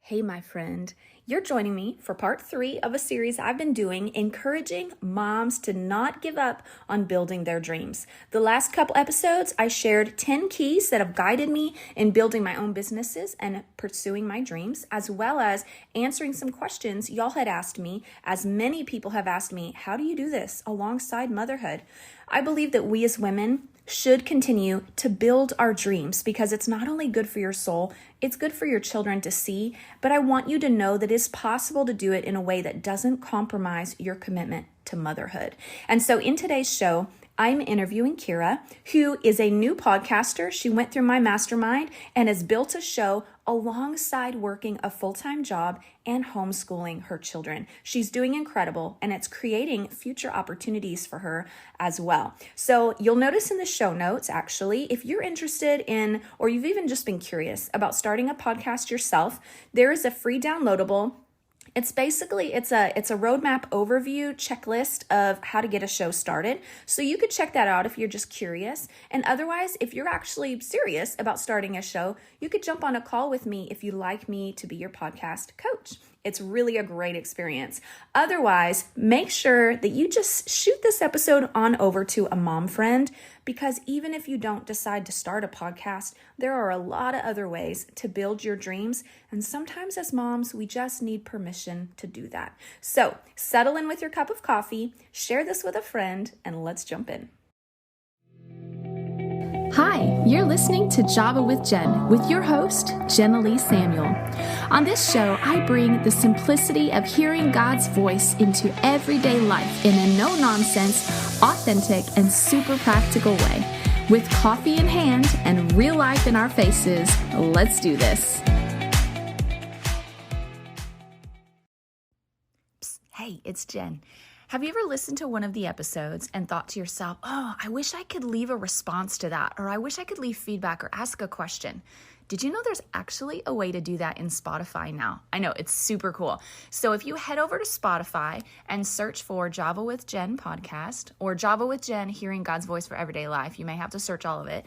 Hey, my friend, you're joining me for part 3 of a series I've been doing, encouraging moms to not give up on building their dreams. The last couple episodes, I shared 10 keys that have guided me in building my own businesses and pursuing my dreams, as well as answering some questions y'all had asked me, as many people have asked me, how do you do this alongside motherhood? I believe that we as women should continue to build our dreams because it's not only good for your soul, it's good for your children to see, but I want you to know that it's possible to do it in a way that doesn't compromise your commitment to motherhood. And so in today's show, I'm interviewing Kira, who is a new podcaster. She went through my mastermind and has built a show alongside working a full-time job and homeschooling her children. She's doing incredible, and it's creating future opportunities for her as well. So you'll notice in the show notes, actually, if you're interested in, or you've even just been curious about starting a podcast yourself, there is a free downloadable. It's basically, it's a roadmap overview checklist of how to get a show started. So you could check that out if you're just curious. And otherwise, if you're actually serious about starting a show, you could jump on a call with me if you'd like me to be your podcast coach. It's really a great experience. Otherwise, make sure that you just shoot this episode on over to a mom friend, because even if you don't decide to start a podcast, there are a lot of other ways to build your dreams. And sometimes as moms, we just need permission to do that. So settle in with your cup of coffee, share this with a friend, and let's jump in. Hi, you're listening to Java with Jen with your host, Jenna Lee Samuel. On this show, I bring the simplicity of hearing God's voice into everyday life in a no-nonsense, authentic, and super practical way. With coffee in hand and real life in our faces, let's do this. Psst, hey, it's Jen. Have you ever listened to one of the episodes and thought to yourself, oh, I wish I could leave a response to that, or I wish I could leave feedback or ask a question? Did you know there's actually a way to do that in Spotify now? I know, it's super cool. So if you head over to Spotify and search for Java with Jen podcast or Java with Jen Hearing God's Voice for Everyday Life, you may have to search all of it.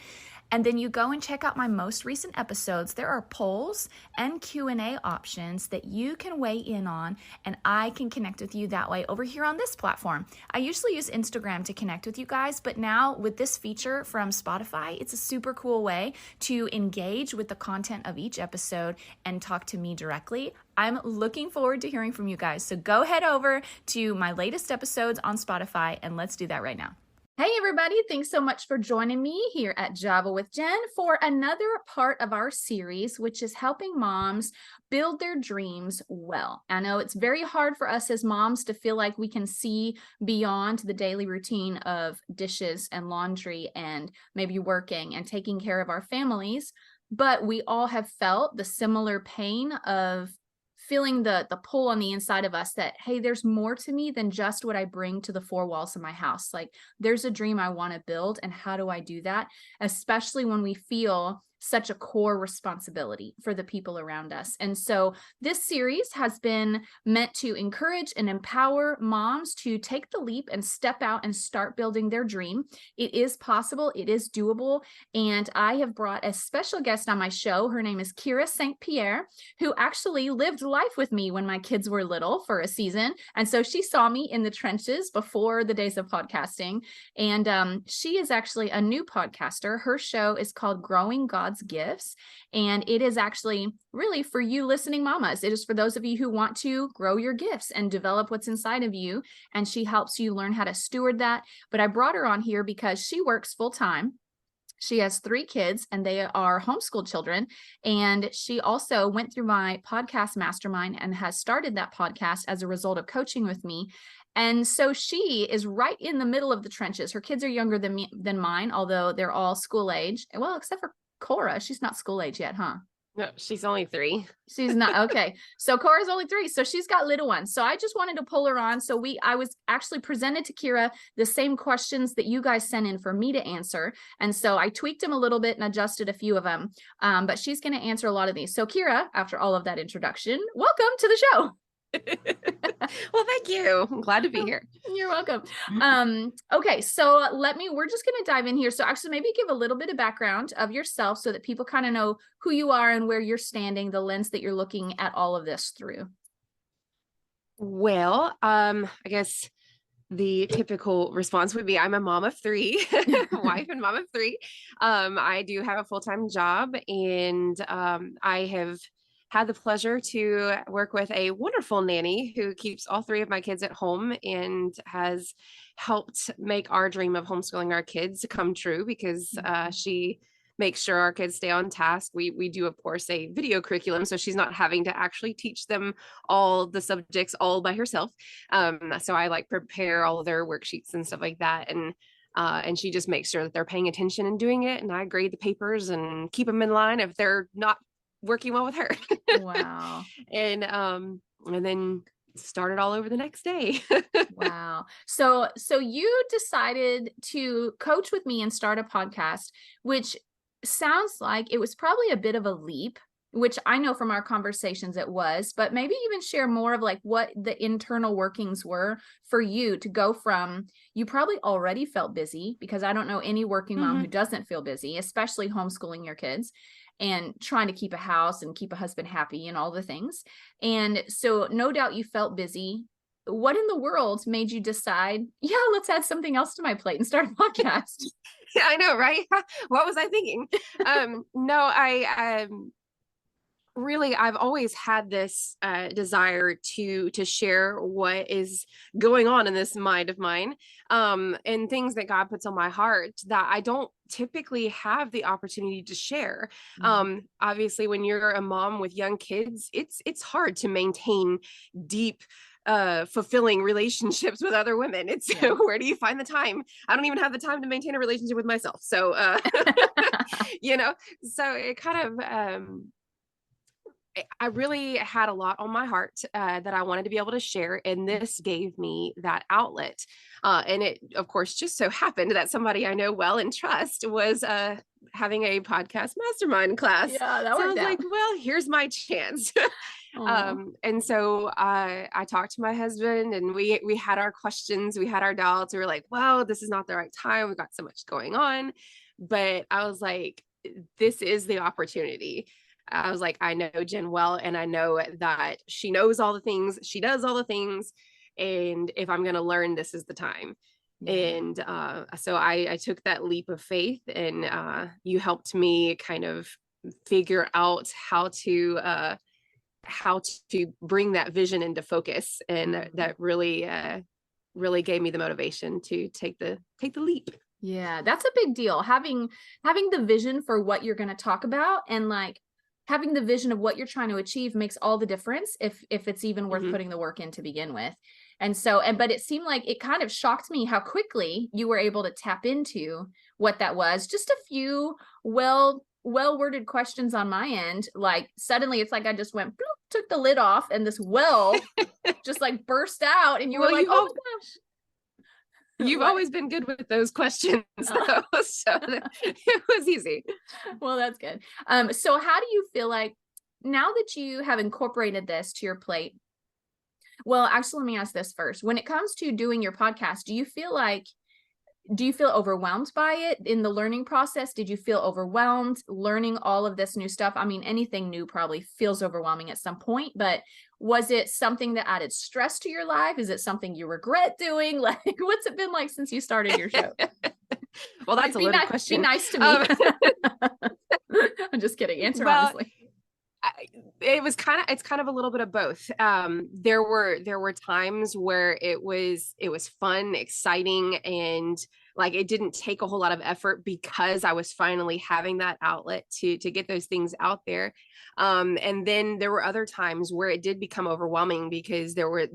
And then you go and check out my most recent episodes. There are polls and Q&A options that you can weigh in on, and I can connect with you that way over here on this platform. I usually use Instagram to connect with you guys, but now with this feature from Spotify, it's a super cool way to engage with the content of each episode and talk to me directly. I'm looking forward to hearing from you guys. So go head over to my latest episodes on Spotify, and let's do that right now. Hey everybody, thanks so much for joining me here at Java with Jen for another part of our series, which is helping moms build their dreams well. I know it's very hard for us as moms to feel like we can see beyond the daily routine of dishes and laundry and maybe working and taking care of our families, but we all have felt the similar pain of feeling the pull on the inside of us that, hey, there's more to me than just what I bring to the four walls of my house. Like, there's a dream I want to build, and how do I do that? Especially when we feel such a core responsibility for the people around us. And so this series has been meant to encourage and empower moms to take the leap and step out and start building their dream. It is possible, it is doable. And I have brought a special guest on my show. Her name is Kira St. Pierre, who actually lived life with me when my kids were little for a season. And so she saw me in the trenches before the days of podcasting. And she is actually a new podcaster. Her show is called Growing God's Gifts. And it is actually really for you listening mamas. It is for those of you who want to grow your gifts and develop what's inside of you. And she helps you learn how to steward that. But I brought her on here because she works full time. She has 3 kids and they are homeschooled children. And she also went through my podcast mastermind and has started that podcast as a result of coaching with me. And so she is right in the middle of the trenches. Her kids are younger than mine, although they're all school age. Well, except for Cora. She's not school age yet, huh? No, she's only 3. She's not. Okay. So Cora's only 3. So she's got little ones. So I just wanted to pull her on. So I was actually presented to Kira the same questions that you guys sent in for me to answer. And so I tweaked them a little bit and adjusted a few of them. But she's going to answer a lot of these. So Kira, after all of that introduction, welcome to the show. Well, thank you. I'm glad to be here. You're welcome. Okay, so we're just going to dive in here. So actually maybe give a little bit of background of yourself so that people kind of know who you are and where you're standing, the lens that you're looking at all of this through. Well, I guess the typical response would be I'm a mom of three, wife and mom of three. I do have a full-time job, and I have had the pleasure to work with a wonderful nanny who keeps all three of my kids at home and has helped make our dream of homeschooling our kids come true because she makes sure our kids stay on task. We do, of course, a video curriculum, so she's not having to actually teach them all the subjects all by herself. So I like prepare all of their worksheets and stuff like that. And she just makes sure that they're paying attention and doing it. And I grade the papers and keep them in line if they're not working well with her. Wow. And then start it all over the next day. Wow. So you decided to coach with me and start a podcast, which sounds like it was probably a bit of a leap, which I know from our conversations it was, but maybe even share more of like what the internal workings were for you to go from, you probably already felt busy, because I don't know any working mom who doesn't feel busy, especially homeschooling your kids and trying to keep a house and keep a husband happy and all the things. And so no doubt you felt busy. What in the world made you decide, yeah, let's add something else to my plate and start a podcast? Yeah, I know, right? What was I thinking? No, really, I've always had this desire to share what is going on in this mind of mine, and things that God puts on my heart that I don't typically have the opportunity to share. Obviously, when you're a mom with young kids, it's hard to maintain deep fulfilling relationships with other women. It's where do you find the time? I don't even have the time to maintain a relationship with myself. So so it kind of I really had a lot on my heart that I wanted to be able to share, and this gave me that outlet. And it, of course, just so happened that somebody I know well and trust was having a podcast mastermind class. Yeah, that So I worked was out. like, well, here's my chance. And so I talked to my husband, and we had our questions, we had our doubts. We were like, well, this is not the right time. We've got so much going on. But I was like, this is the opportunity. I was like, I know Jen well, and I know that she knows all the things, she does all the things. And if I'm going to learn, this is the time. Yeah. And so I took that leap of faith, and you helped me kind of figure out how to bring that vision into focus. And that really, really gave me the motivation to take the leap. Yeah, that's a big deal. Having the vision for what you're going to talk about, and like having the vision of what you're trying to achieve makes all the difference if it's even worth putting the work in to begin with. And so, but it seemed like it kind of shocked me how quickly you were able to tap into what that was. Just a few well-worded questions on my end. Like suddenly it's like I just went, bloop, took the lid off, and this just like burst out, and you were like, oh my gosh. You've always been good with those questions, though, so it was easy. Well, that's good. So how do you feel like now that you have incorporated this to your plate? Well, actually, let me ask this first. When it comes to doing your podcast, do you feel overwhelmed by it in the learning process? Did you feel overwhelmed learning all of this new stuff? I mean, anything new probably feels overwhelming at some point, but was it something that added stress to your life? Is it something you regret doing? Like, what's it been like since you started your show? Well, that's a loaded question. Be nice to me. I'm just kidding. Answer honestly. It's kind of a little bit of both. There were times where it was fun, exciting, and like it didn't take a whole lot of effort because I was finally having that outlet to get those things out there. And then there were other times where it did become overwhelming because there was,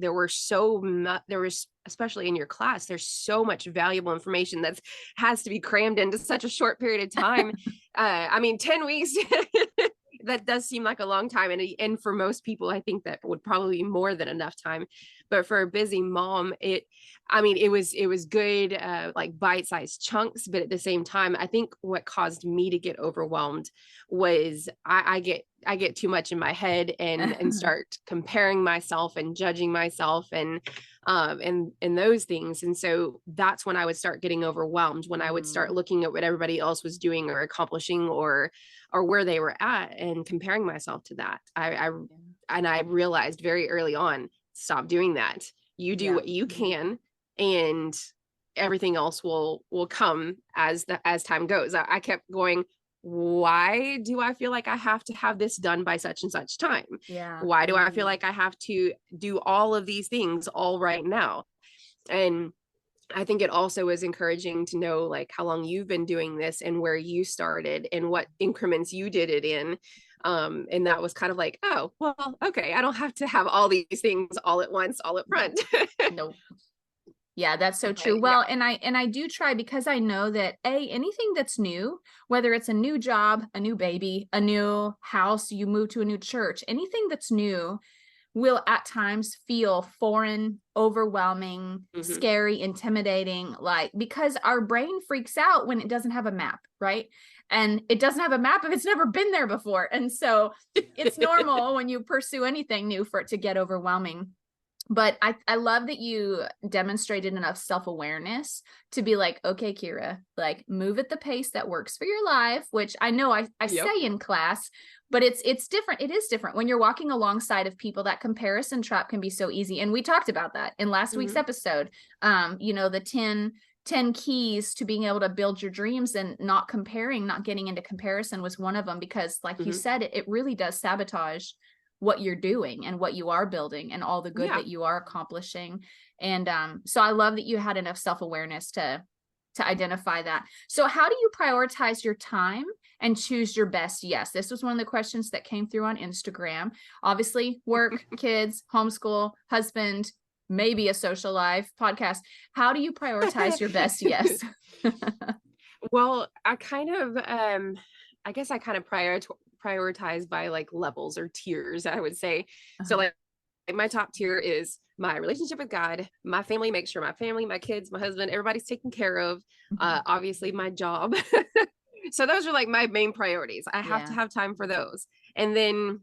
especially in your class, there's so much valuable information that has to be crammed into such a short period of time. I mean, 10 weeks. That does seem like a long time. And for most people, I think that would probably be more than enough time. But for a busy mom, it was good, like bite-sized chunks. But at the same time, I think what caused me to get overwhelmed was I get I get too much in my head and start comparing myself and judging myself and those things. And so that's when I would start getting overwhelmed, when I would start looking at what everybody else was doing or accomplishing or where they were at and comparing myself to that. I realized very early on, stop doing that. You do what you can, and everything else will come as time goes. I kept going, why do I feel like I have to have this done by such and such time? Yeah. Why do I feel like I have to do all of these things all right now? And I think it also is encouraging to know like how long you've been doing this and where you started and what increments you did it in. And that was kind of like, oh, well, okay, I don't have to have all these things all at once, all up front. Nope. Yeah, that's so true. Well, and I do try, because I know that anything that's new, whether it's a new job, a new baby, a new house, you move to a new church, anything that's new will at times feel foreign, overwhelming, scary, intimidating, like, because our brain freaks out when it doesn't have a map, right? And it doesn't have a map if it's never been there before. And so it's normal when you pursue anything new for it to get overwhelming. But I love that you demonstrated enough self-awareness to be like, okay, Kira, like, move at the pace that works for your life, which I know I say in class, but it's different. It is different when you're walking alongside of people. That comparison trap can be so easy. And we talked about that in last week's episode. The 10 keys to being able to build your dreams, and not comparing, not getting into comparison was one of them, because like you said, it really does sabotage what you're doing and what you are building and all the good that you are accomplishing. And so I love that you had enough self-awareness to identify that. So how do you prioritize your time and choose your best yes? This was one of the questions that came through on Instagram. Obviously, work, kids, homeschool, husband, maybe a social life, podcast. How do you prioritize your best yes? Well, I kind of prioritize by like levels or tiers, I would say. So like my top tier is my relationship with God, my family, make sure my family, my kids, my husband, everybody's taken care of. Obviously my job. So those are like my main priorities. I have to have time for those. And then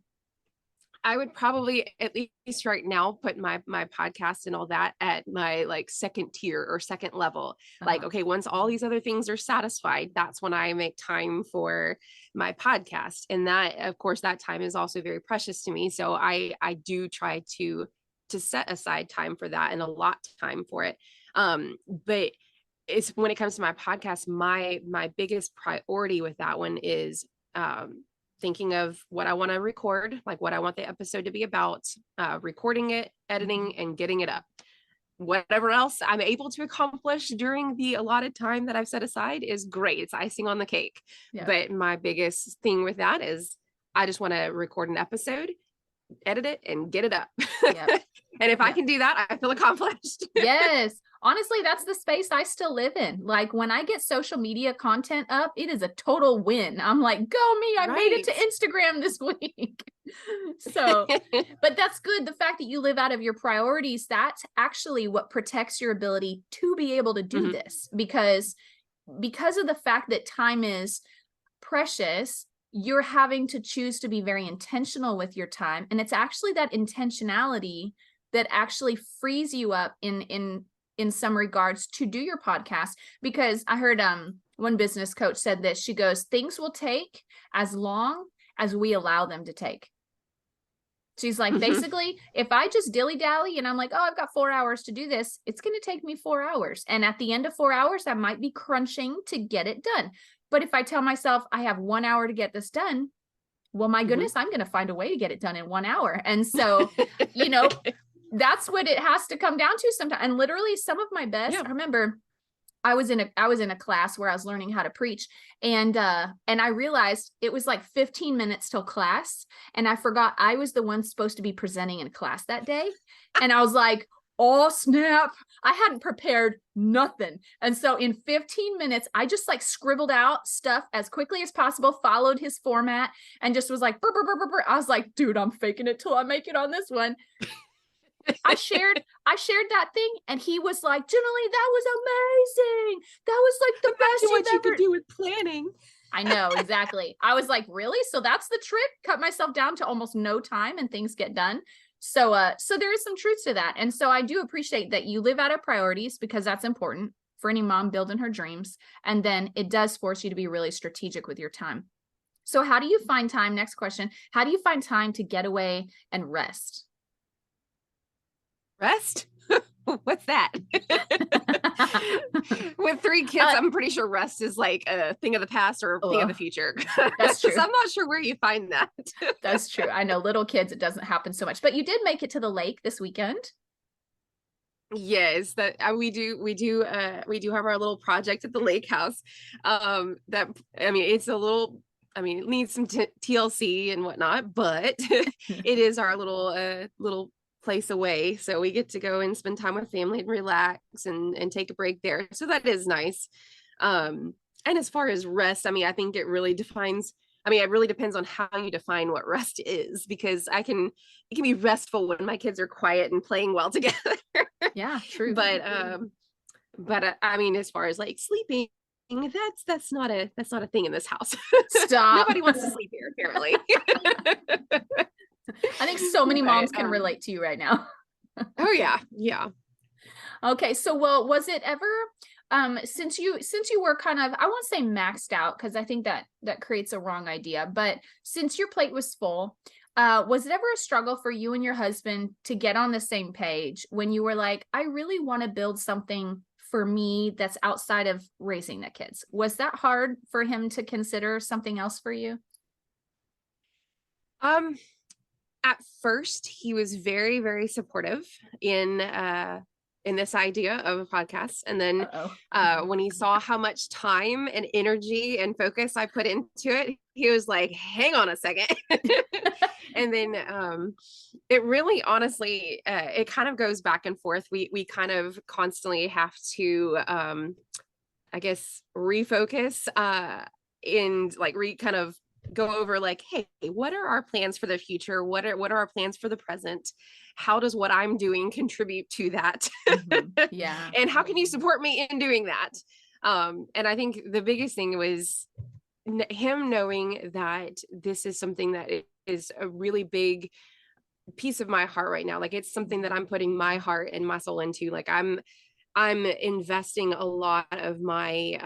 I would probably, at least right now, put my podcast and all that at my like second tier or second level. Like, okay, once all these other things are satisfied, that's when I make time for my podcast. And that, of course, that time is also very precious to me. So I do try to set aside time for that and allot time for it. But it's when it comes to my podcast, my biggest priority with that one is thinking of what I want to record, like what I want the episode to be about, recording it, editing, and getting it up. Whatever else I'm able to accomplish during the allotted time that I've set aside is great. It's icing on the cake. But my biggest thing with that is I just want to record an episode, edit it, and get it up. And if I can do that, I feel accomplished. Yes. Honestly, that's the space I still live in. Like when I get social media content up, it is a total win. I'm like, go me, I made it to Instagram this week. So, but that's good. The fact that you live out of your priorities, that's actually what protects your ability to be able to do this, because of the fact that time is precious, you're having to choose to be very intentional with your time. And it's actually that intentionality that actually frees you up in some regards to do your podcast. Because I heard one business coach said this. She goes, things will take as long as we allow them to take. She's like, basically, if I just dilly-dally and I'm like, oh, I've got 4 hours to do this, it's going to take me 4 hours. And at the end of 4 hours, I might be crunching to get it done. But if I tell myself I have 1 hour to get this done, well, my goodness, I'm going to find a way to get it done in 1 hour. And so, that's what it has to come down to sometimes. And literally some of my best, I remember I was in a class where I was learning how to preach, and I realized it was like 15 minutes till class, and I forgot I was the one supposed to be presenting in class that day. And I was like, oh snap, I hadn't prepared nothing. And so in 15 minutes, I just like scribbled out stuff as quickly as possible, followed his format, and just was like, burr, burr, burr, burr, burr. I was like, dude, I'm faking it till I make it on this one. I shared that thing, and he was like, Junalie, that was amazing. That was like the best what you ever could do with planning. I know, exactly. I was like, really? So that's the trick? Cut myself down to almost no time and things get done. So there is some truth to that. And so I do appreciate that you live out of priorities, because that's important for any mom building her dreams. And then it does force you to be really strategic with your time. So how do you find time? Next question. How do you find time to get away and rest? Rest? What's that? With 3 kids, I'm pretty sure rest is like a thing of the past or a thing of the future. That's true. So I'm not sure where you find that. That's true. I know little kids, it doesn't happen so much, but you did make it to the lake this weekend. Yes, that we do have our little project at the lake house. That I mean, it's a little. I mean, it needs some TLC and whatnot, but it is our little place away. So we get to go and spend time with family and relax and take a break there. So that is nice. And as far as rest, I mean, I think it really defines. I mean, it really depends on how you define what rest is, because it can be restful when my kids are quiet and playing well together. Yeah, true. But I mean, as far as like sleeping, that's not a thing in this house. Stop. Nobody wants to sleep here, apparently. I think so many moms can relate to you right now. Oh yeah. Yeah. Okay. So, well, was it ever, since you were kind of, I won't say maxed out, because I think that creates a wrong idea, but since your plate was full, was it ever a struggle for you and your husband to get on the same page when you were like, I really want to build something for me that's outside of raising the kids? Was that hard for him to consider something else for you? At first he was very, very supportive in this idea of a podcast. And then when he saw how much time and energy and focus I put into it, he was like, hang on a second. And then it really, honestly, it kind of goes back and forth. We kind of constantly have to, I guess, refocus and like kind of go over like, hey, what are our plans for the future? What are our plans for the present? How does what I'm doing contribute to that? Yeah. And how can you support me in doing that? And I think the biggest thing was him knowing that this is something that is a really big piece of my heart right now. Like, it's something that I'm putting my heart and my soul into. Like, I'm investing a lot of my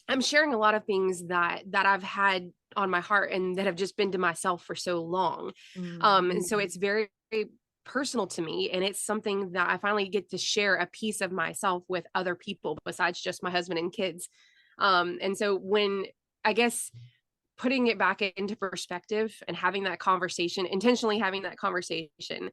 I'm sharing a lot of things that I've had on my heart and that have just been to myself for so long. And so it's very, very personal to me. And it's something that I finally get to share a piece of myself with other people besides just my husband and kids. And so when, I guess, putting it back into perspective and having that conversation, intentionally having that conversation,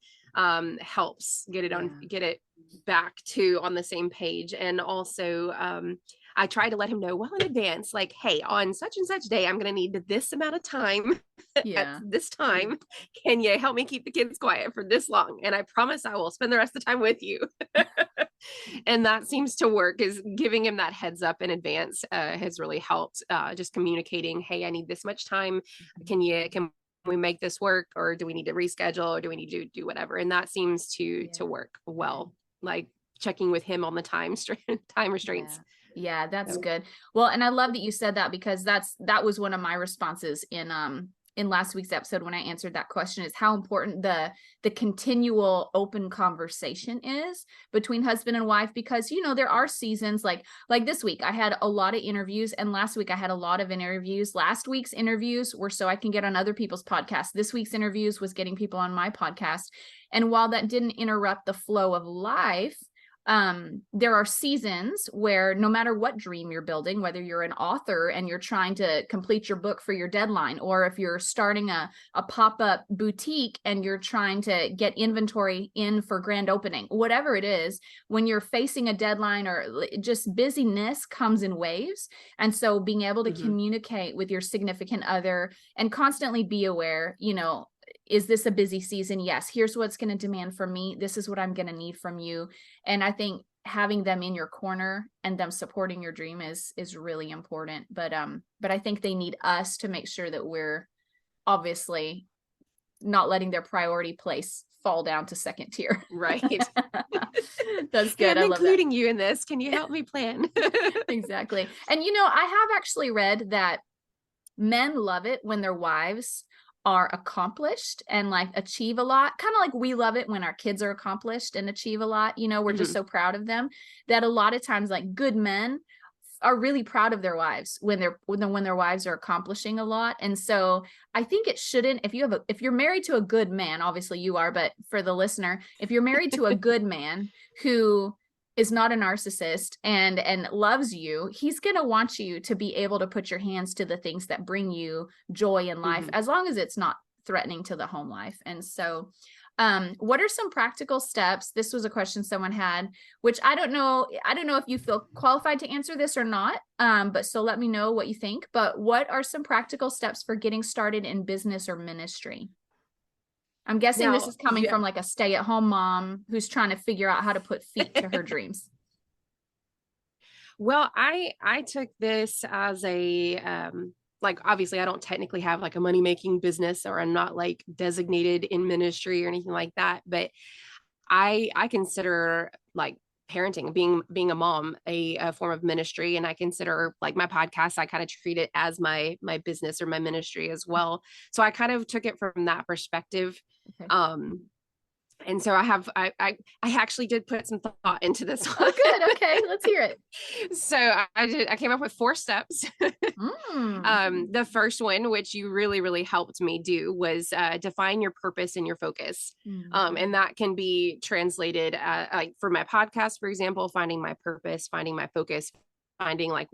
helps get it back to on the same page. And also, I try to let him know well in advance, like, hey, on such and such day, I'm going to need this amount of time at this time. Can you help me keep the kids quiet for this long? And I promise I will spend the rest of the time with you. And that seems to work, is giving him that heads up in advance has really helped, just communicating, hey, I need this much time. Can we make this work, or do we need to reschedule, or do we need to do whatever? And that seems to work well, like checking with him on the time restraints. Yeah, that's good. Well, and I love that you said that, because that was one of my responses in last week's episode when I answered that question, is how important the continual open conversation is between husband and wife. Because, there are seasons like this week, I had a lot of interviews, and last week I had a lot of interviews. Last week's interviews were so I can get on other people's podcasts. This week's interviews was getting people on my podcast. And while that didn't interrupt the flow of life, there are seasons where no matter what dream you're building, whether you're an author and you're trying to complete your book for your deadline, or if you're starting a pop-up boutique and you're trying to get inventory in for grand opening, whatever it is, when you're facing a deadline, or just busyness comes in waves. And so being able to communicate with your significant other and constantly be aware, is this a busy season? Yes. Here's what's going to demand from me. This is what I'm going to need from you. And I think having them in your corner and them supporting your dream is really important. But I think they need us to make sure that we're obviously not letting their priority place fall down to second tier. Right. That's Hey, good. I I'm love that. including you in this. Can you help me plan? Exactly. And I have actually read that men love it when their wives are accomplished and like achieve a lot, kind of like we love it when our kids are accomplished and achieve a lot. We're just so proud of them, that a lot of times like good men are really proud of their wives when their wives are accomplishing a lot. And so I think it shouldn't, if you're married to a good man, obviously you are, but for the listener, if you're married to a good man who is not a narcissist and loves you, he's going to want you to be able to put your hands to the things that bring you joy in life, as long as it's not threatening to the home life. And so what are some practical steps? This was a question someone had, which I don't know if you feel qualified to answer this or not. But so let me know what you think. But what are some practical steps for getting started in business or ministry? I'm guessing this is coming from like a stay-at-home mom who's trying to figure out how to put feet to her dreams. Well, I took this as a, like, obviously I don't technically have like a money-making business, or I'm not like designated in ministry or anything like that, but I consider like parenting, being a mom, a form of ministry. And I consider like my podcast, I kind of treat it as my business or my ministry as well. So I kind of took it from that perspective. Okay. And so I actually did put some thought into this one. Oh, good. Okay. Let's hear it. So I came up with 4 steps. The first one, which you really, really helped me do, was define your purpose and your focus. And that can be translated like for my podcast, for example, finding my purpose, finding my focus, finding like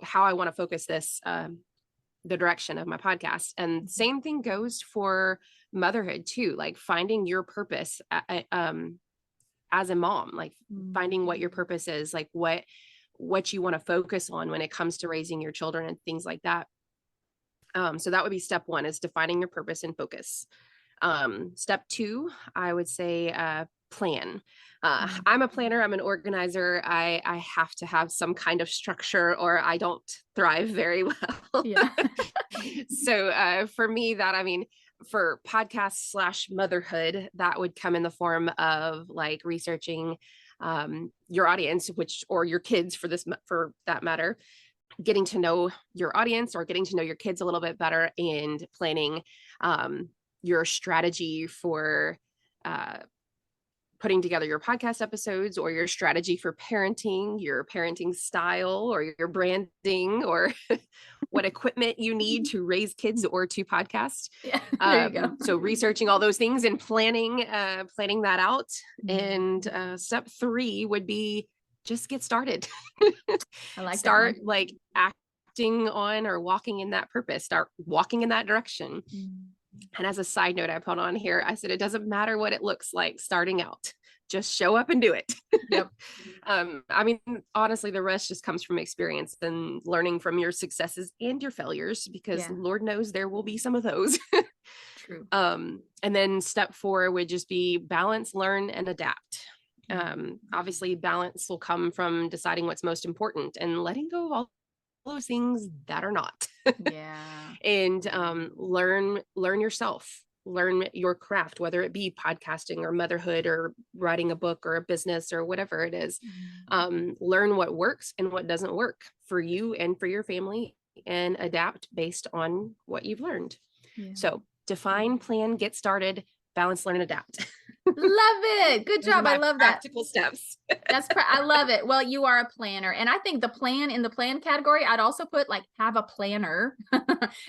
how I want to focus this, the direction of my podcast. And same thing goes for motherhood too, like finding your purpose as a mom, like finding what your purpose is, like what you want to focus on when it comes to raising your children and things like that. So that would be step 1, is defining your purpose and focus. Step 2, I would say plan. I'm a planner. I'm an organizer. I have to have some kind of structure or I don't thrive very well. Yeah. So for me, for podcast / motherhood, that would come in the form of like researching your audience, or your kids for that matter, getting to know your audience or getting to know your kids a little bit better, and planning your strategy for putting together your podcast episodes, or your strategy for parenting, your parenting style, or your branding, or what equipment you need to raise kids or to podcast. Yeah, there you go. So researching all those things and planning that out. And step 3 would be just get started. I like start like acting on or walking in that purpose, start walking in that direction. And as a side note, I put on here, I said, it doesn't matter what it looks like starting out, just show up and do it. Yep. Honestly, the rest just comes from experience and learning from your successes and your failures, because Lord knows there will be some of those. True. And then step 4 would just be balance, learn, and adapt. Obviously balance will come from deciding what's most important and letting go of all those things that are not. Yeah. And learn yourself, learn your craft, whether it be podcasting or motherhood or writing a book or a business or whatever it is. Learn what works and what doesn't work for you and for your family, and adapt based on what you've learned. So define, plan, get started, balance, learn, and adapt. Love it. Good job. I love that. Practical steps. I love it. Well, you are a planner. And I think in the plan category, I'd also put like have a planner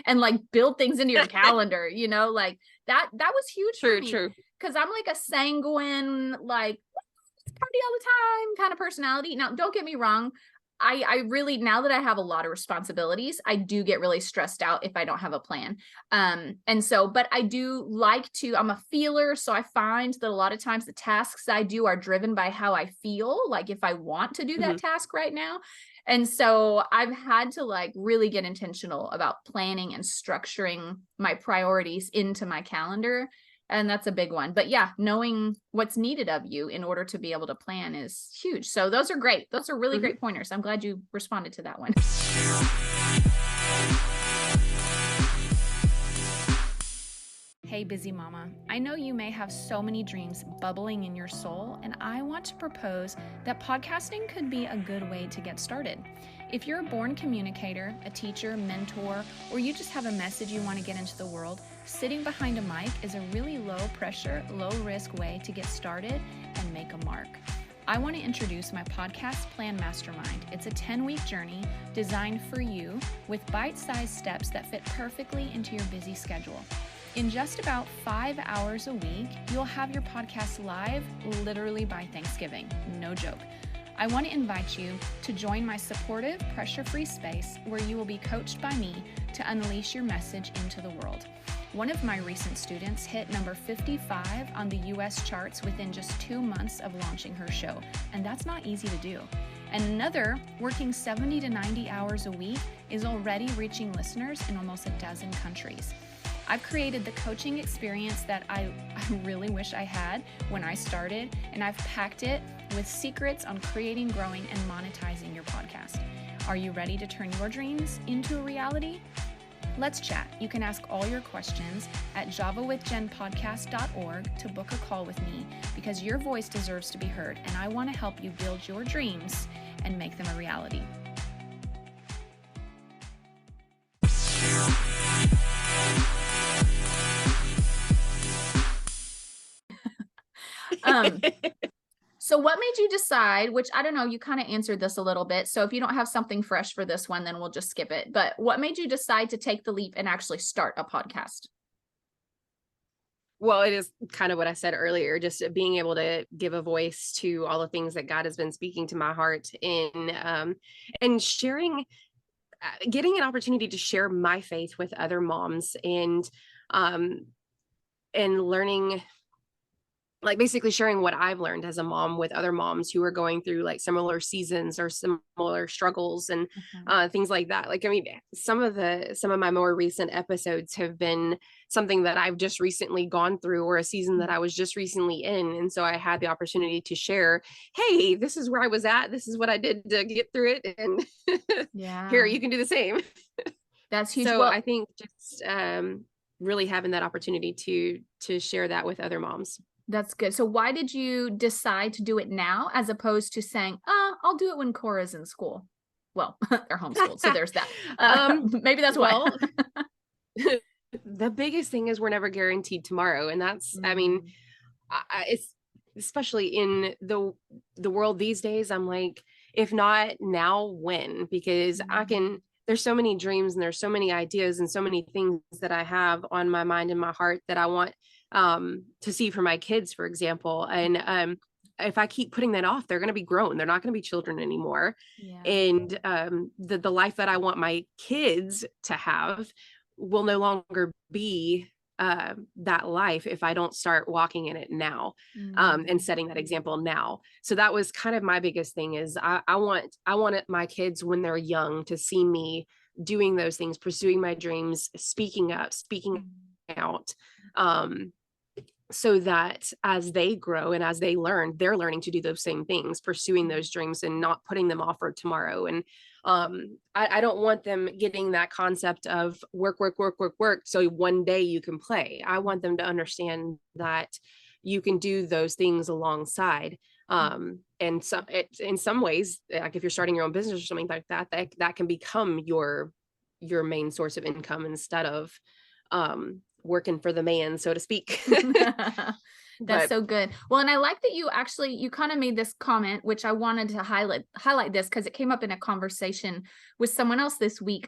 and like build things into your calendar, like that was huge for me. True. Cause I'm like a sanguine, like party all the time kind of personality. Now, don't get me wrong. I really, now that I have a lot of responsibilities, I do get really stressed out if I don't have a plan. But I do I'm a feeler. So I find that a lot of times the tasks I do are driven by how I feel, like if I want to do that task right now. And so I've had to like really get intentional about planning and structuring my priorities into my calendar. And that's a big one. But yeah, knowing what's needed of you in order to be able to plan is huge. So those are great. Those are really great pointers. I'm glad you responded to that one. Hey, busy mama. I know you may have so many dreams bubbling in your soul, and I want to propose that podcasting could be a good way to get started. If you're a born communicator, a teacher, mentor, or you just have a message you want to get into the world, sitting behind a mic is a really low pressure, low risk way to get started and make a mark. I want to introduce my podcast plan mastermind. It's a 10-week journey designed for you with bite-sized steps that fit perfectly into your busy schedule. In just about 5 hours a week, you'll have your podcast live literally by Thanksgiving. No joke. I want to invite you to join my supportive, pressure-free space where you will be coached by me to unleash your message into the world. One of my recent students hit number 55 on the US charts within just 2 months of launching her show, and that's not easy to do. And another, working 70 to 90 hours a week, is already reaching listeners in almost a dozen countries. I've created the coaching experience that I really wish I had when I started, and I've packed it with secrets on creating, growing, and monetizing your podcast. Are you ready to turn your dreams into a reality? Let's chat. You can ask all your questions at javawithjenpodcast.org to book a call with me, because your voice deserves to be heard, and I want to help you build your dreams and make them a reality. So what made you decide, which I don't know, you kind of answered this a little bit. So if you don't have something fresh for this one, then we'll just skip it. But what made you decide to take the leap and actually start a podcast? Well, it is kind of what I said earlier, just being able to give a voice to all the things that God has been speaking to my heart and sharing, getting an opportunity to share my faith with other moms and learning, like basically sharing what I've learned as a mom with other moms who are going through like similar seasons or similar struggles and things like that. Like, I mean, some of my more recent episodes have been something that I've just recently gone through, or a season that I was just recently in. And so I had the opportunity to share, hey, this is where I was at. This is what I did to get through it. And here, you can do the same. That's huge. So I think just really having that opportunity to share that with other moms. That's good. So why did you decide to do it now as opposed to saying, I'll do it when Cora's in school? Well, they're homeschooled, so there's that. Maybe that's why. The biggest thing is we're never guaranteed tomorrow. And that's, I mean, it's especially in the world these days, I'm like, if not now, when? Because there's so many dreams and there's so many ideas and so many things that I have on my mind and my heart that I want to see for my kids, for example. And if I keep putting that off, they're going to be grown. They're not going to be children anymore. Yeah. And the life that I want my kids to have will no longer be that life if I don't start walking in it now and setting that example now. So that was kind of my biggest thing is I want my kids when they're young to see me doing those things, pursuing my dreams, speaking up, speaking out. So that as they grow and as they learn, they're learning to do those same things, pursuing those dreams and not putting them off for tomorrow. And I don't want them getting that concept of work. So one day you can play. I want them to understand that you can do those things alongside. And in some ways, like if you're starting your own business or something like that, that can become your main source of income instead of working for the man, so to speak. That's so good. Well, and I like that you kind of made this comment, which I wanted to highlight this because it came up in a conversation with someone else this week,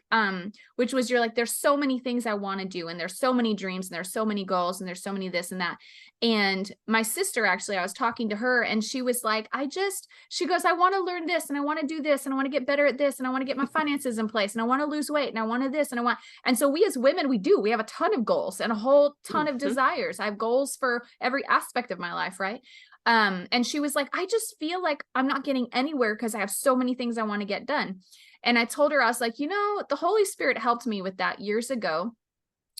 which was you're like, there's so many things I want to do, and there's so many dreams, and there's so many goals, and there's so many this and that. And my sister, actually, I was talking to her and she was like, she goes, I want to learn this, and I want to do this, and I want to get better at this, and I want to get my finances in place, and I want to lose weight, and I want to this, and so we as women, we have a ton of goals and a whole ton of desires. I have goals for every aspect of my life. Right. And she was like, I just feel like I'm not getting anywhere because I have so many things I want to get done. And I told her, I was like, the Holy Spirit helped me with that years ago,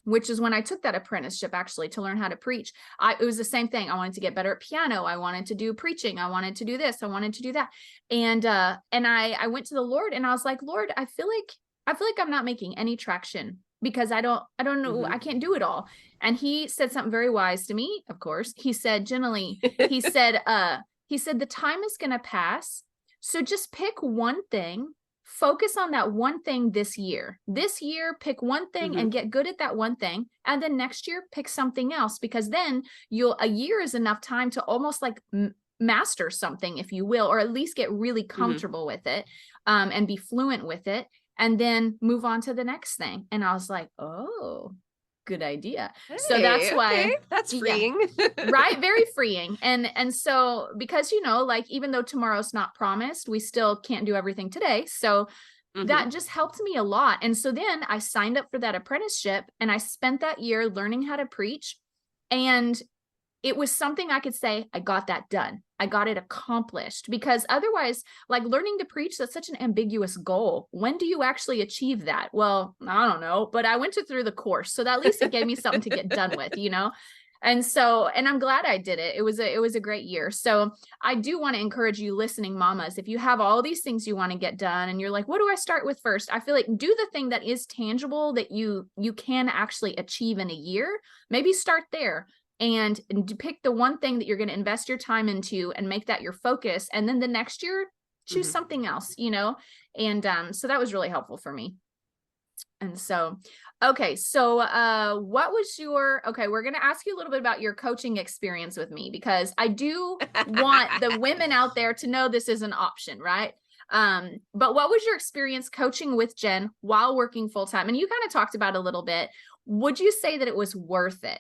which is when I took that apprenticeship actually to learn how to preach. It was the same thing. I wanted to get better at piano. I wanted to do preaching. I wanted to do this. I wanted to do that. And I went to the Lord and I was like, Lord, I feel like I'm not making any traction because I don't know, Mhm. I can't do it all. And he said something very wise to me, of course. He said gently, he said, the time is going to pass. So just pick one thing, focus on that one thing this year. This year, pick one thing Mhm. and get good at that one thing. And then next year, pick something else, because then a year is enough time to almost like master something, if you will, or at least get really Mhm. comfortable with it, and be fluent with it, and then move on to the next thing. And I was like, oh, good idea. So that's Hey, okay. why, That's yeah, freeing. right, very freeing. And so, because like, even though tomorrow's not promised, we still can't do everything today. So Mhm. that just helped me a lot. And so then I signed up for that apprenticeship, and I spent that year learning how to preach. And it was something I could say, I got that done. I got it accomplished, because otherwise, like, learning to preach, that's such an ambiguous goal. When do you actually achieve that? Well, I don't know, but I went through the course. So that at least it gave me something to get done with, And so, and I'm glad I did it. It was a great year. So I do want to encourage you listening, mamas, if you have all these things you want to get done and you're like, what do I start with first? I feel like do the thing that is tangible, that you can actually achieve in a year. Maybe start there, and pick the one thing that you're going to invest your time into and make that your focus. And then the next year, choose Mhm. something else, And so that was really helpful for me. And so, okay. So, what was okay, we're going to ask you a little bit about your coaching experience with me, because I do want the women out there to know this is an option, right? But what was your experience coaching with Jen while working full time? And you kind of talked about it a little bit. Would you say that it was worth it?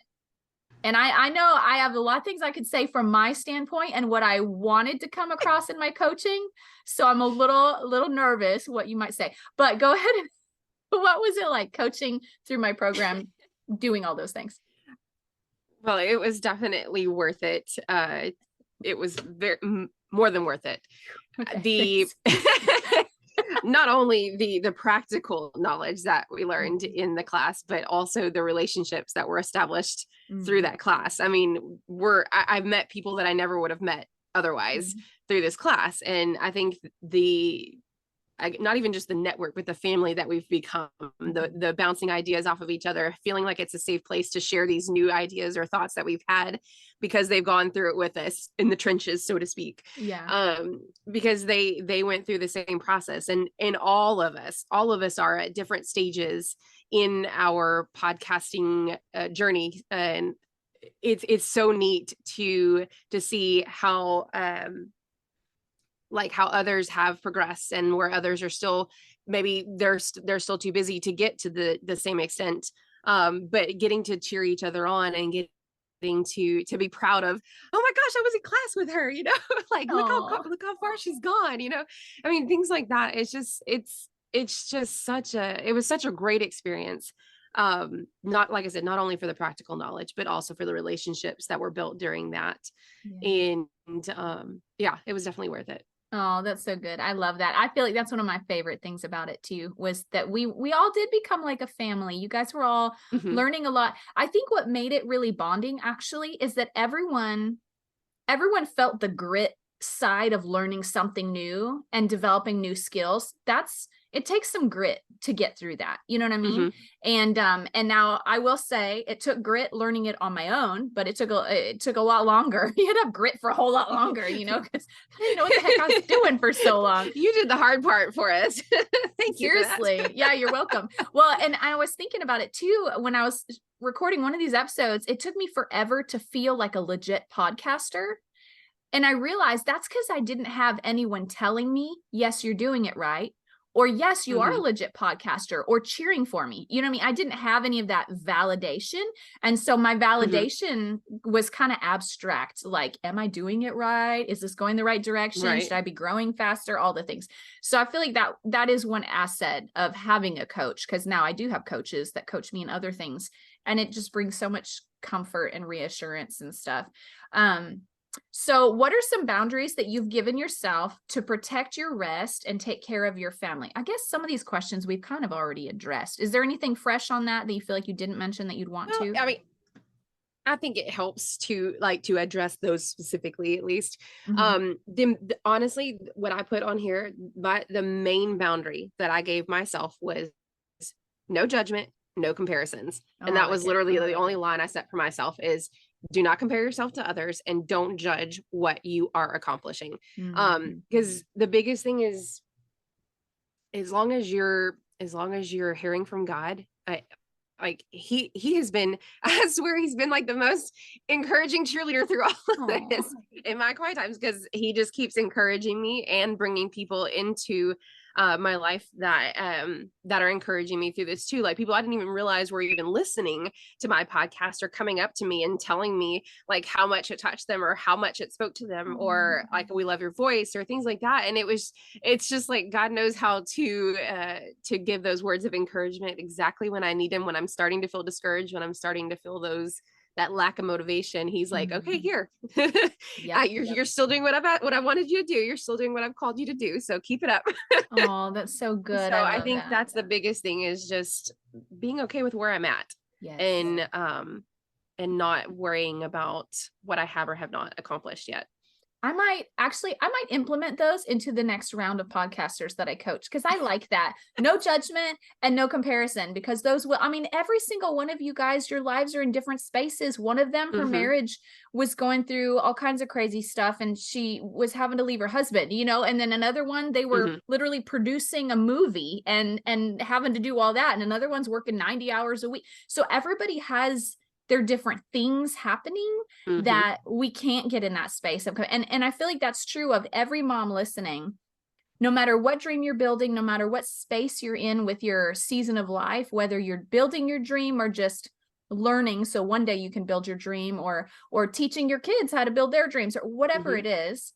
And I know I have a lot of things I could say from my standpoint and what I wanted to come across in my coaching. So I'm a little nervous what you might say, but go ahead. And what was it like coaching through my program, doing all those things? Well, it was definitely worth it. It was more than worth it. Okay, The thanks. not only the practical knowledge that we learned in the class, but also the relationships that were established through Mm, that class. I mean, I've met people that I never would have met otherwise mm, through this class. And I think not even just the network, but the family that we've become, mhm. the bouncing ideas off of each other, feeling like it's a safe place to share these new ideas or thoughts that we've had because they've gone through it with us in the trenches, so to speak. Yeah. Because they went through the same process, and all of us are at different stages in our podcasting journey, and it's so neat to see how like how others have progressed and where others are still, maybe they're still too busy to get to the same extent, but getting to cheer each other on and getting to be proud of, oh my gosh, I was in class with her, like Oh, look how far she's gone, I mean, things like that. It's just it was such a great experience, not, like I said, not only for the practical knowledge but also for the relationships that were built during that. yeah. And yeah, it was definitely worth it. Oh, that's so good. I love that. I feel like that's one of my favorite things about it too, was that we all did become like a family. You guys were all Mhm. learning a lot. I think what made it really bonding actually is that everyone felt the grit side of learning something new and developing new skills. It takes some grit to get through that. You know what I mean? Mhm. And now I will say it took grit learning it on my own, but it took a lot longer. You had to have grit for a whole lot longer, because I didn't know what the heck I was doing for so long. You did the hard part for us. Thank you for that. Seriously. Yeah, you're welcome. Well, and I was thinking about it too when I was recording one of these episodes. It took me forever to feel like a legit podcaster. And I realized that's because I didn't have anyone telling me, yes, you're doing it right. Or yes, you are a Mhm. legit podcaster, or cheering for me. You know what I mean? I didn't have any of that validation. And so my Mhm. validation was kind of abstract. Like, am I doing it right? Is this going the right direction? Should Right. I be growing faster? All the things. So I feel like that is one asset of having a coach, because now I do have coaches that coach me in other things. And it just brings so much comfort and reassurance and stuff. So, what are some boundaries that you've given yourself to protect your rest and take care of your family? I guess some of these questions we've kind of already addressed. Is there anything fresh on that you feel like you didn't mention that you'd want Well, to? I mean, I think it helps to address those specifically, at least. Mhm. Honestly, what I put on here, the main boundary that I gave myself was no judgment no comparisons. And Oh, I that like was it. literally the only line I set for myself is do not compare yourself to others and don't judge what you are accomplishing. Mhm. Because the biggest thing is as long as you're hearing from God, like he has been, I swear he's been like the most encouraging cheerleader through all of this Aw. in my quiet times, because he just keeps encouraging me and bringing people into my life that are encouraging me through this too. Like people I didn't even realize were even listening to my podcast or coming up to me and telling me like how much it touched them or how much it spoke to them, or like, we love your voice, or things like that. And it's just like God knows how to give those words of encouragement exactly when I need them, when I'm starting to feel discouraged, when I'm starting to feel that lack of motivation. He's like, okay, here. Yep. You're still doing what I wanted you to do. You're still doing what I've called you to do. So keep it up. Oh, that's so good. So I I love think that. that's the biggest thing, is just being okay with where I'm at, Yes. and not worrying about what I have or have not accomplished yet. I might implement those into the next round of podcasters that I coach, because I like that. No judgment and no comparison, because every single one of you guys, your lives are in different spaces. One of them, her Mm-hmm. marriage was going through all kinds of crazy stuff and she was having to leave her husband, and then another one, they were Mm-hmm. literally producing a movie and having to do all that. And another one's working 90 hours a week. So everybody has their different things happening Mm-hmm. that we can't get in that space of, and I feel like that's true of every mom listening. No matter what dream you're building, no matter what space you're in with your season of life, whether you're building your dream or just learning so one day you can build your dream, or teaching your kids how to build their dreams, or whatever Mm-hmm. it is,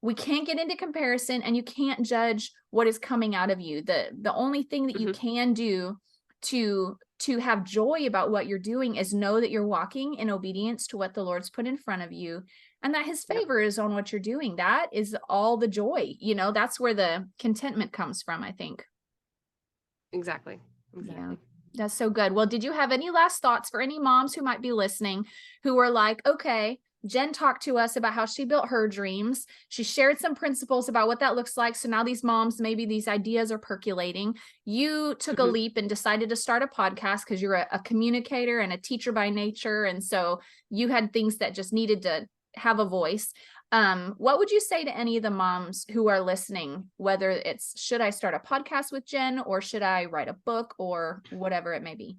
we can't get into comparison, and you can't judge what is coming out of you. The only thing that you Mm-hmm. can do to have joy about what you're doing is know that you're walking in obedience to what the Lord's put in front of you, and that his Yep. favor is on what you're doing. That is all the joy, that's where the contentment comes from, I think. Exactly. Yeah, Exactly. that's so good. Well, did you have any last thoughts for any moms who might be listening, who are like, okay, Jen talked to us about how she built her dreams. She shared some principles about what that looks like. So now these moms, maybe these ideas are percolating. You took a Mm-hmm. leap and decided to start a podcast because you're a communicator and a teacher by nature. And so you had things that just needed to have a voice. What would you say to any of the moms who are listening, whether it's, should I start a podcast with Jen, or should I write a book, or whatever it may be?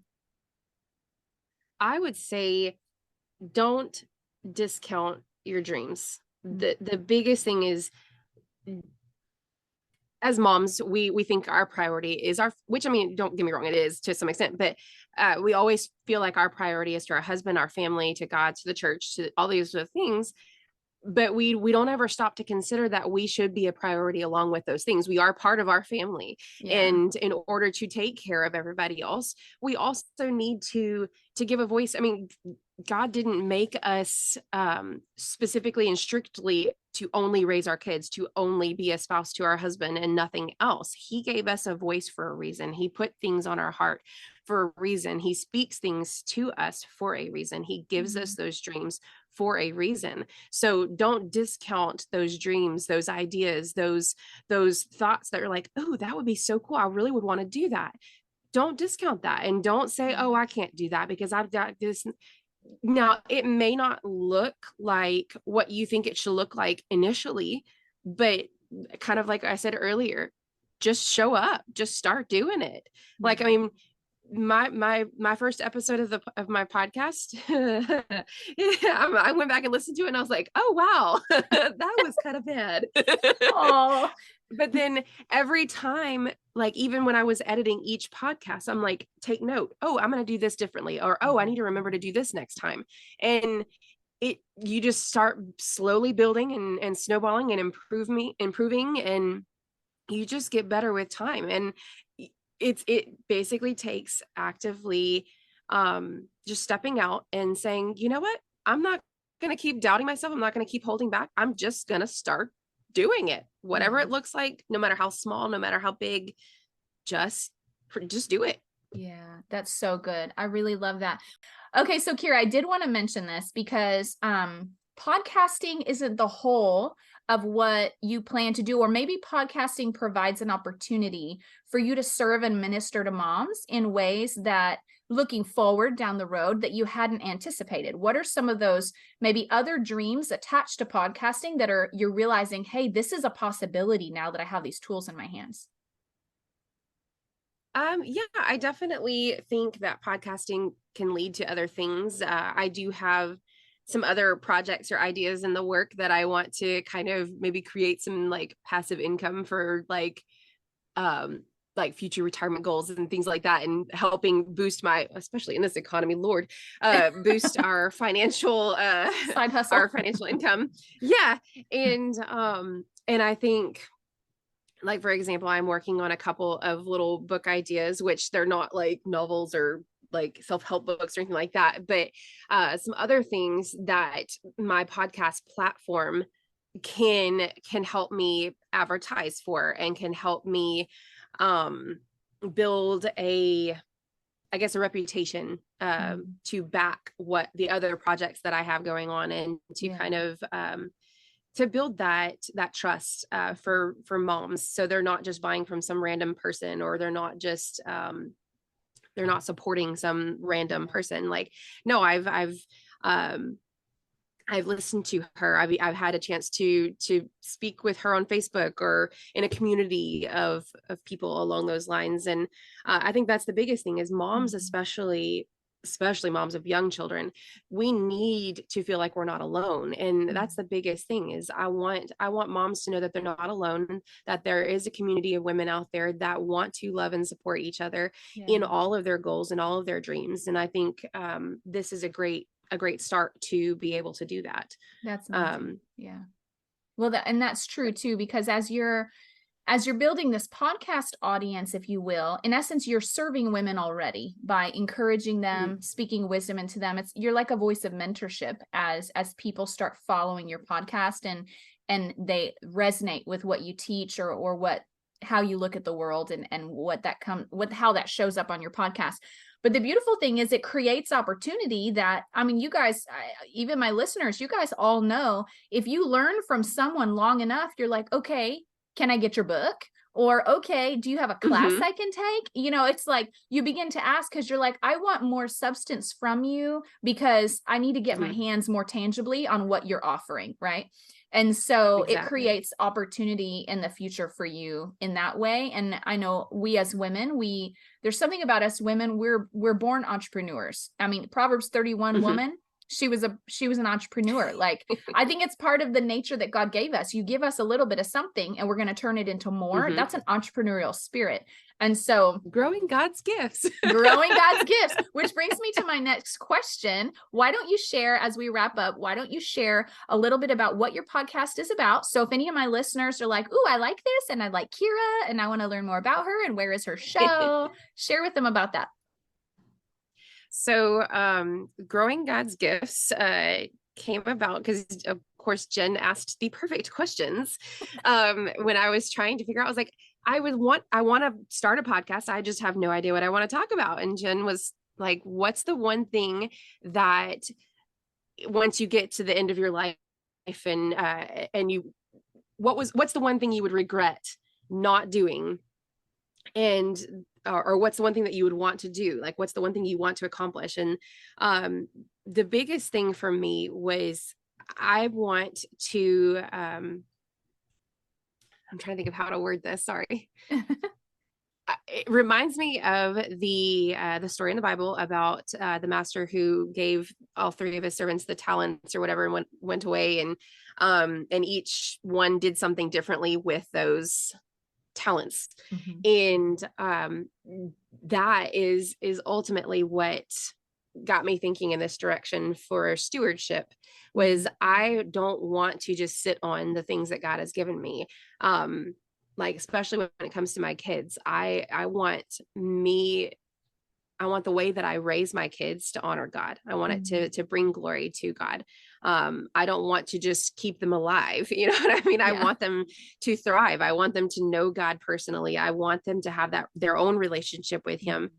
I would say don't discount your dreams. The biggest thing is, as moms, we think our priority is which, I mean, don't get me wrong, it is to some extent, but we always feel like our priority is to our husband, our family, to God, to the church, to all these other things. But we don't ever stop to consider that we should be a priority along with those things. We are part of our family. Yeah. And in order to take care of everybody else, we also need to give a voice. I mean, God didn't make us specifically and strictly to only raise our kids, to only be a spouse to our husband and nothing else. He gave us a voice for a reason. He put things on our heart for a reason. He speaks things to us for a reason. He gives us those dreams for a reason. So don't discount those dreams, those ideas, those thoughts that are like, oh, that would be so cool. I really would want to do that. Don't discount that, and don't say, oh, I can't do that because I've got this. Now, it may not look like what you think it should look like initially, but kind of like I said earlier, just show up, just start doing it. Like, I mean, my first episode of my podcast, I went back and listened to it and I was like, oh wow, that was kind of bad. Oh, But then every time, like even when I was editing each podcast, I'm like, take note, oh, I'm going to do this differently, or oh, I need to remember to do this next time. And you just start slowly building and snowballing and improving, and you just get better with time. And it basically takes actively just stepping out and saying, you know what, I'm not going to keep doubting myself, I'm not going to keep holding back, I'm just going to start doing it, whatever it looks like, no matter how small, no matter how big, just do it. yeah, that's so good. I really love that. Okay, so Kira, I did want to mention this because podcasting isn't the whole of what you plan to do, or maybe podcasting provides an opportunity for you to serve and minister to moms in ways that looking forward down the road that you hadn't anticipated? What are some of those maybe other dreams attached to podcasting that you're realizing, hey, this is a possibility now that I have these tools in my hands? Yeah, I definitely think that podcasting can lead to other things. I do have some other projects or ideas in the work that I want to kind of maybe create some like passive income for like future retirement goals and things like that, and helping boost my, especially in this economy, Lord, boost our financial Side hustle. our financial income. Yeah. And I think, like, for example, I'm working on a couple of little book ideas, which they're not like novels or like self-help books or anything like that, but some other things that my podcast platform can help me advertise for, and can help me build a, I guess, a reputation to back what the other projects that I have going on, and to kind of to build that trust for moms, so they're not just buying from some random person, or they're not just they're not supporting some random person. Like, no, I've listened to her. I've had a chance to speak with her on Facebook or in a community of people along those lines. And I think that's the biggest thing is moms, especially moms of young children, we need to feel like we're not alone. And that's the biggest thing is I want moms to know that they're not alone, that there is a community of women out there that want to love and support each other in all of their goals and all of their dreams. And I think this is a great start to be able to do that. That's amazing. Yeah. Well, and that's true too, because as you're building this podcast audience, if you will, in essence, you're serving women already by encouraging them, speaking wisdom into them. You're like a voice of mentorship as people start following your podcast and they resonate with what you teach or how you look at the world and how that shows up on your podcast. But the beautiful thing is it creates opportunity that, I mean, you guys, even my listeners, you guys all know, if you learn from someone long enough, you're like, okay, can I get your book? Or, okay, do you have a class I can take? You know, it's like you begin to ask because you're like, I want more substance from you because I need to get my hands more tangibly on what you're offering, right? And so it creates opportunity in the future for you in that way. And I know we as women, there's something about us women, we're born entrepreneurs. I mean, Proverbs 31 woman, she was an entrepreneur. Like, I think it's part of the nature that God gave us. You give us a little bit of something and we're going to turn it into more. That's an entrepreneurial spirit. And so growing God's gifts, which brings me to my next question. Why don't you share, as we wrap up, a little bit about what your podcast is about? So if any of my listeners are like, ooh, I like this and I like Kira and I want to learn more about her and where is her show, share with them about that. So growing God's gifts came about because, of course, Jen asked the perfect questions when I was trying to figure out. I was like, I want to start a podcast. I just have no idea what I want to talk about. And Jen was like, what's the one thing that once you get to the end of your life and what's the one thing you would regret not doing? And or what's the one thing that you would want to do? Like, what's the one thing you want to accomplish? And the biggest thing for me was I want to, I'm trying to think of how to word this. Sorry. It reminds me of the story in the Bible about the master who gave all three of his servants the talents or whatever, and went away, and each one did something differently with those talents. And that is ultimately what got me thinking in this direction for stewardship. Was I don't want to just sit on the things that God has given me, like especially when it comes to my kids. I want the way that I raise my kids to honor God. I want it to bring glory to God. I don't want to just keep them alive. You know what I mean? I want them to thrive. I want them to know God personally. I want them to have their own relationship with him.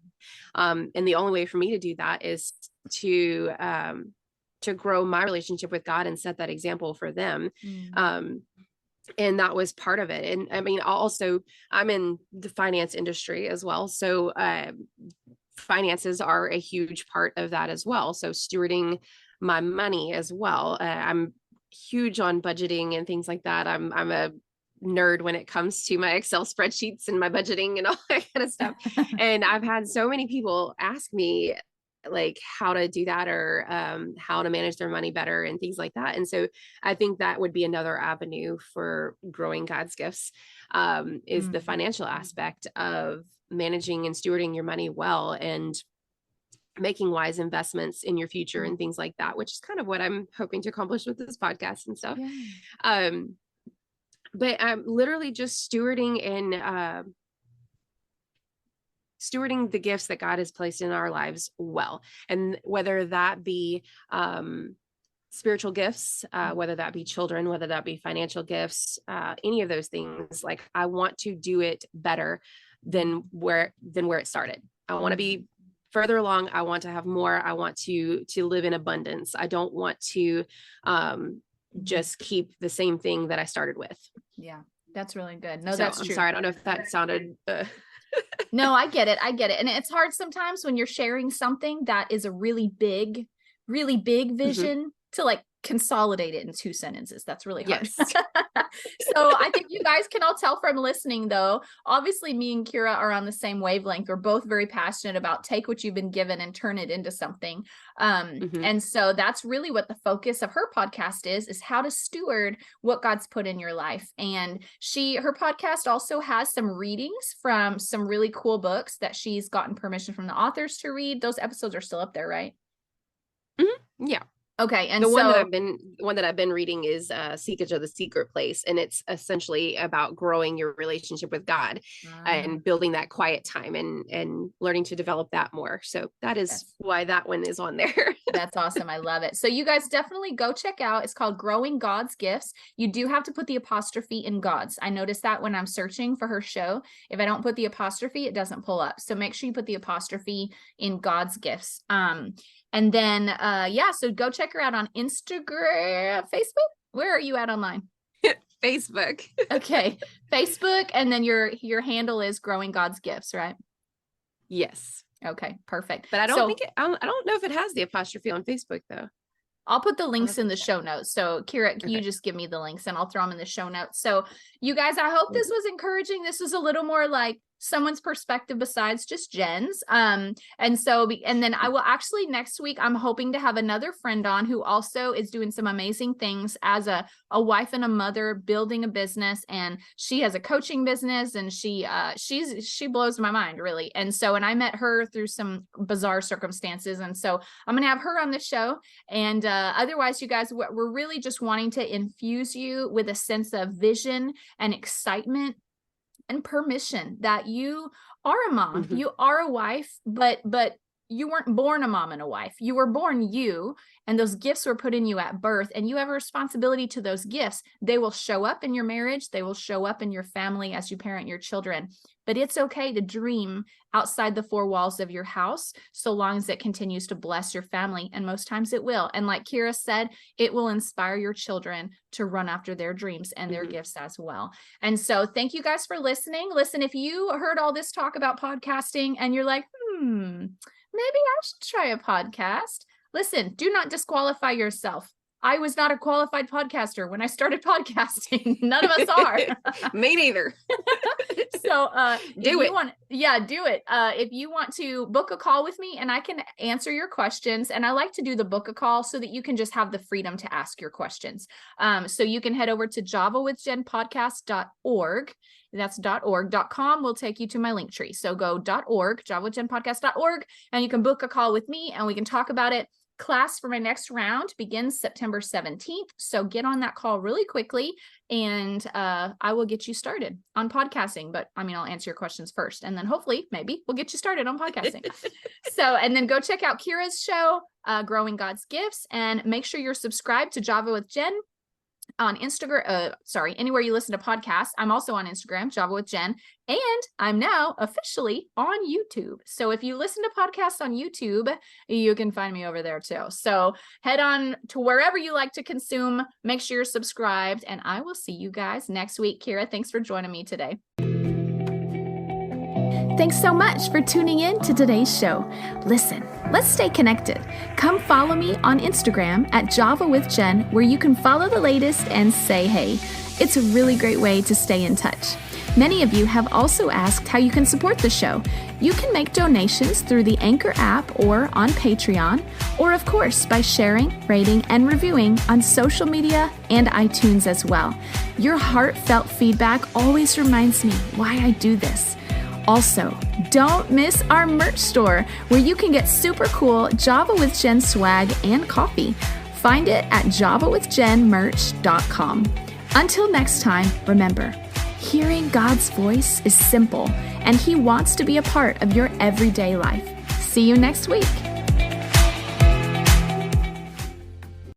And the only way for me to do that is to grow my relationship with God and set that example for them. And that was part of it. And I mean, also I'm in the finance industry as well. So finances are a huge part of that as well. So stewarding my money as well. I'm huge on budgeting and things like that. I'm a nerd when it comes to my Excel spreadsheets and my budgeting and all that kind of stuff. And I've had so many people ask me like how to do that, or how to manage their money better and things like that. And so I think that would be another avenue for growing God's gifts, is the financial aspect of managing and stewarding your money well, and making wise investments in your future and things like that, which is kind of what I'm hoping to accomplish with this podcast and stuff. Yeah. But I'm literally just stewarding the gifts that God has placed in our lives well. And whether that be spiritual gifts, whether that be children, whether that be financial gifts, any of those things, like I want to do it better than where it started. I want to be further along. I want to have more. I want to live in abundance. I don't want to just keep the same thing that I started with. Yeah, that's really good. No, So, that's I'm true. sorry. I don't know if that sounded No, I get it. And it's hard sometimes when you're sharing something that is a really big vision to like consolidate it in 2 sentences. That's really hard. Yes. So I think you guys can all tell from listening, though, obviously me and Kira are on the same wavelength. We're both very passionate about take what you've been given and turn it into something. And so that's really what the focus of her podcast is how to steward what God's put in your life. And her podcast also has some readings from some really cool books that she's gotten permission from the authors to read. Those episodes are still up there, right? Yeah. Okay. And the one that I've been reading is Secrets of the Secret Place. And it's essentially about growing your relationship with God and building that quiet time and learning to develop that more. So that is why that one is on there. That's awesome. I love it. So you guys definitely go check out. It's called Growing God's Gifts. You do have to put the apostrophe in God's. I noticed that when I'm searching for her show, if I don't put the apostrophe, it doesn't pull up. So make sure you put the apostrophe in God's Gifts. And then, so go check her out on Instagram, Facebook. Where are you at online? Facebook. Okay. Facebook. And then your handle is Growing God's Gifts, right? Yes. Okay. Perfect. But I don't know if it has the apostrophe on Facebook though. I'll put the links in the show notes. So Kira, you just give me the links and I'll throw them in the show notes. So you guys, I hope this was encouraging. This was a little more like someone's perspective besides just Jen's. And then I will actually next week, I'm hoping to have another friend on who also is doing some amazing things as a wife and a mother building a business. And she has a coaching business and she blows my mind really. And I met her through some bizarre circumstances. And so I'm going to have her on the show. And otherwise, you guys, we're really just wanting to infuse you with a sense of vision and excitement and permission that you are a mom, you are a wife, but you weren't born a mom and a wife. You were born you, and those gifts were put in you at birth, and you have a responsibility to those gifts. They will show up in your marriage. They will show up in your family as you parent your children. But it's okay to dream outside the 4 walls of your house, so long as it continues to bless your family. And most times it will. And like Kira said, it will inspire your children to run after their dreams and their gifts as well. And so thank you guys for listening. Listen, if you heard all this talk about podcasting and you're like, maybe I should try a podcast. Listen, do not disqualify yourself. I was not a qualified podcaster when I started podcasting. None of us are. Me neither. So do it. If you want to book a call with me and I can answer your questions, and I like to do the book a call so that you can just have the freedom to ask your questions. So you can head over to javawithjenpodcast.org. That's .org.com will take you to my link tree. So go .org, javawithjenpodcast.org, and you can book a call with me and we can talk about it. Class for my next round begins September 17th. So get on that call really quickly and I will get you started on podcasting. But I'll answer your questions first. And then hopefully, maybe we'll get you started on podcasting. And then go check out Kira's show, Growing God's Gifts, and make sure you're subscribed to Java with Jen on Instagram, anywhere you listen to podcasts. I'm also on Instagram, Java with Jen, and I'm now officially on YouTube. So if you listen to podcasts on YouTube, you can find me over there too. So head on to wherever you like to consume, make sure you're subscribed, and I will see you guys next week. Kira, thanks for joining me today. Thanks so much for tuning in to today's show. Listen, let's stay connected. Come follow me on Instagram at Java with Jen, where you can follow the latest and say hey. It's a really great way to stay in touch. Many of you have also asked how you can support the show. You can make donations through the Anchor app or on Patreon, or of course by sharing, rating, and reviewing on social media and iTunes as well. Your heartfelt feedback always reminds me why I do this. Also, don't miss our merch store where you can get super cool Java with Jen swag and coffee. Find it at javawithjenmerch.com. Until next time, remember, hearing God's voice is simple, and He wants to be a part of your everyday life. See you next week.